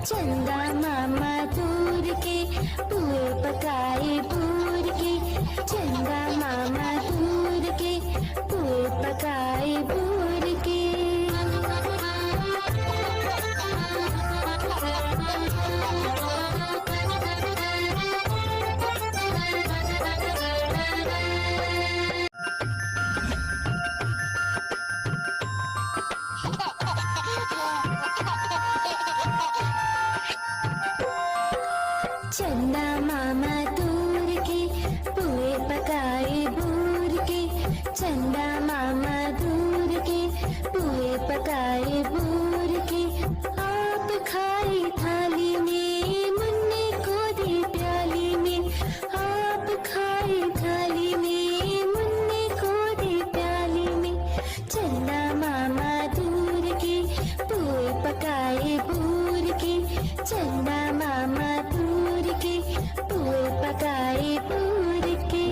चंदा मामा दूर के पुए पकाए बूर के। चंदा मामा दूर के पुए पकाए बूर के। चंदा मामा दूर के पुए पकाए बूर के। चंदा मामा दूर के पुए पकाए बूर के। आप खाए थाली में मुन्ने को दे प्याली में। आप खाए थाली में मुन्ने को दे प्याली में। चंदा मामा दूर के पुए पकाए बूर के। चंदा मामा दूर के पुए पकाए बूर के।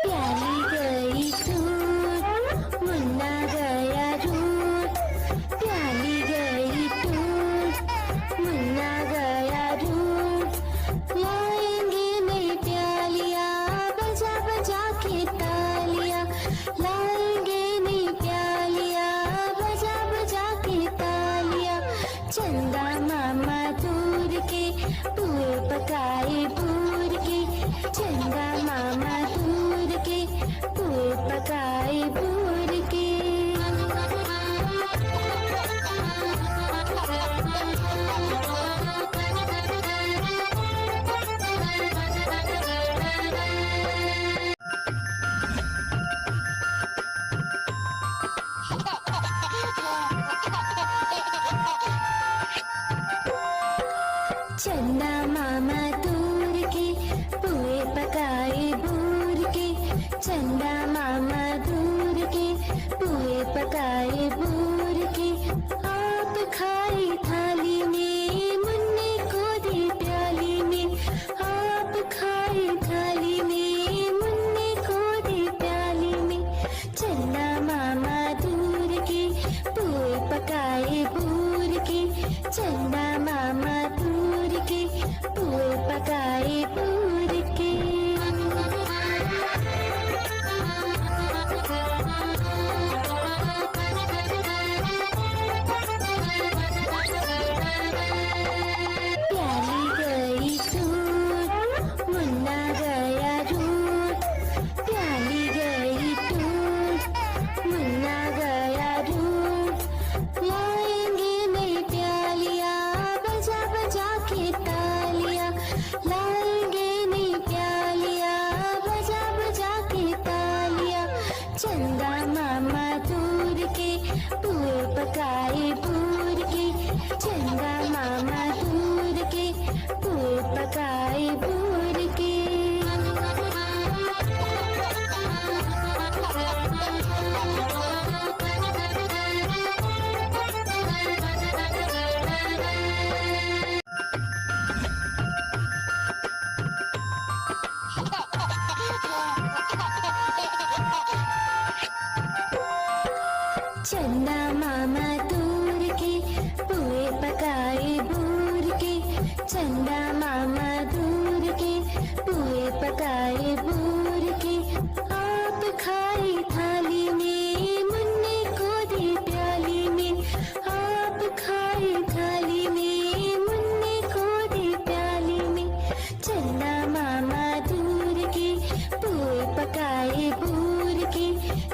प्याली गई टूट मुन्ना गया रूट। प्याली गई टूट मुन्ना गया रूट। लाएंगे नई प्यालियाँ बजा बजा के तालियाँ। लाएंगे नई प्यालियाँ बजा बजा के तालियाँ। चंदा मामा दूर के पुए पकाए बूर के। चंदा मामा दूर के पुए पकाए बूर के। चंदा मामा दूर के पुए पकाए बूर के। चंदा मामा दूर के पुए पकाए बूर के। आप खाए थाली में मुन्ने को दे प्याली में। आप खाए थाली में मुन्ने को दे प्याली में। चंदा मामा दूर के पुए पकाए बूर के। चंदा मामा दूर के पुए पकाए बूर के। प्याली गई टूट मुन्ना गया रूट। प्याली गई टूट मुन्ना गया रूट। लाएंगे नई प्यालियाँ बजा बजा के तालियाँ। लाएंगे नई प्यालियाँ बजा बजा के तालियाँ। चंदा मामा दूर के पुए पकाए बूर के। चंदा मामा दूर के पुए पकाए बूर के। चंदा मामा दूर के पुए पकाए बूर के। चंदा मामा दूर के पुए पकाए बूर के। आप खाए थाली में मुन्ने को दे प्याली में। आप खाए थाली में मुन्ने को दे प्याली में। चंदा मामा दूर के पुए पकाए बूर के।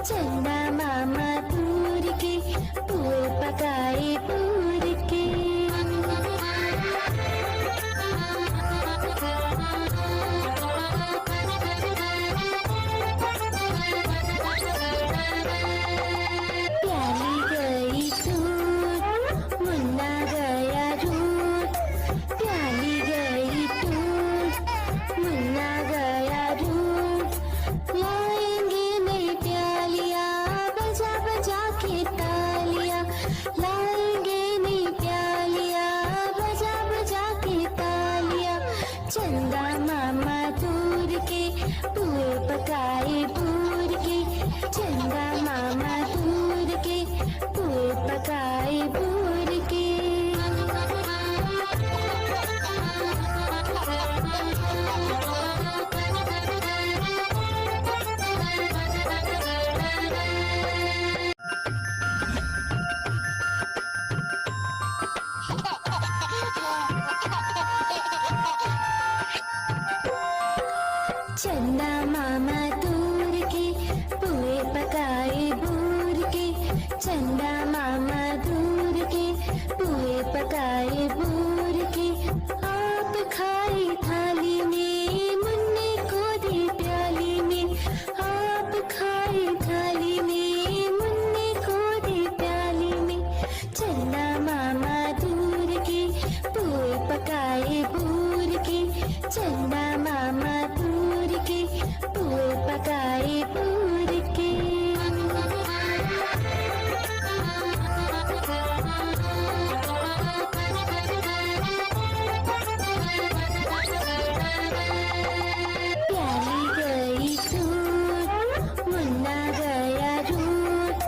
चंदा मामा दूर के पुए पकाए बूर के। प्याली गई टूट मुन्ना गया रूट। प्याली गई टूट मुन्ना गया रूट। लाएंगे नई प्यालियाँ बजा बजा के तालियाँ। लाएंगे नई प्यालियाँ बजा बजा के तालियाँ। चंदा मामा दूर पकाए बूर के, चंदा मामा दूर के, पुए पकाए बूर के। चंदा मामा दूर के, पुए पकाए बूर के, चंदा मामा दूर के, पुए पकाए बूर के। आप खाए थाली में, मुन्ने को दे प्याली में, आप खाए थाली में, मुन्ने को दे प्याली में। चंदा मामा दूर के, पुए पकाए बूर के, चंदा मामा दूर के, पुए पकाए बूर के। प्याली गई टूट, मुन्ना गया रूट,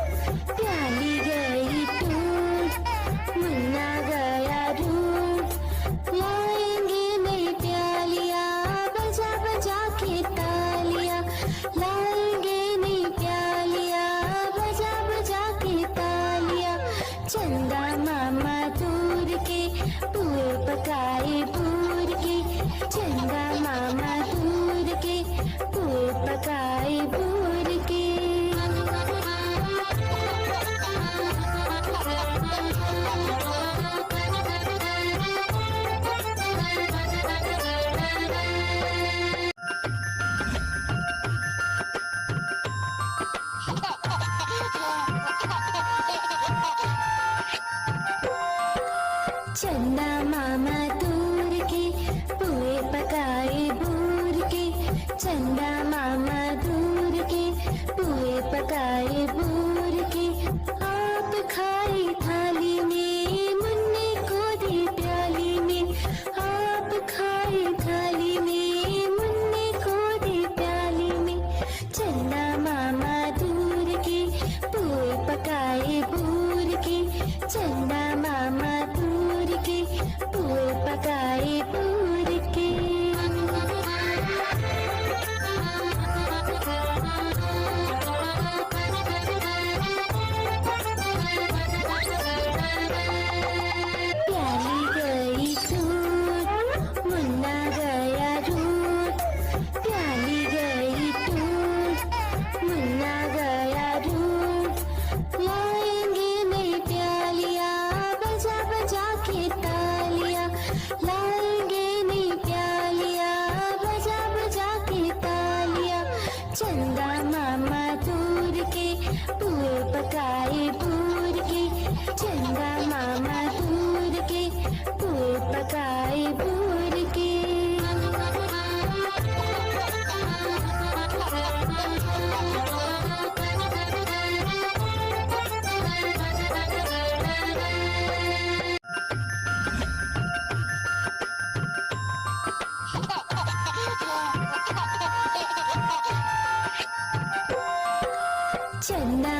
प्याली गई टूट, मुन्ना गया रूट। लाएंगे नई प्यालियाँ बजा बजा के तालियाँ, लाएंगे नई प्यालियाँ बजा बजा के तालियाँ। चंदा मामा दूर के, पुए पकाए बूर के, चंदा मामा दूर के, पुए पकाए बूर के। चंदा मामा दूर के, पुए पकाए बूर के, चंदा मामा दूर के, पुए पकाए बूर के। आप खाए थाली में, मुन्ने को दे प्याली में, आप खाए थाली में, मुन्ने को दे प्याली में। चंदा मामा दूर के, पुए पकाए बूर के, चंदा मामा दूर के, पुए पकाए बूर के। प्याली गई टूट, मुन्ना गया रूट, प्याली गई टूट, मुन्ना गया रूट। लाएंगे नई प्यालियाँ बजा बजा के तालियाँ, लाएंगे नई प्यालियाँ बजा बजा के तालियाँ। चंदा मामा दूर के, पुए पकाए बूर के, चंदा मामा दूर के, पुए पकाए बूर के। चंदा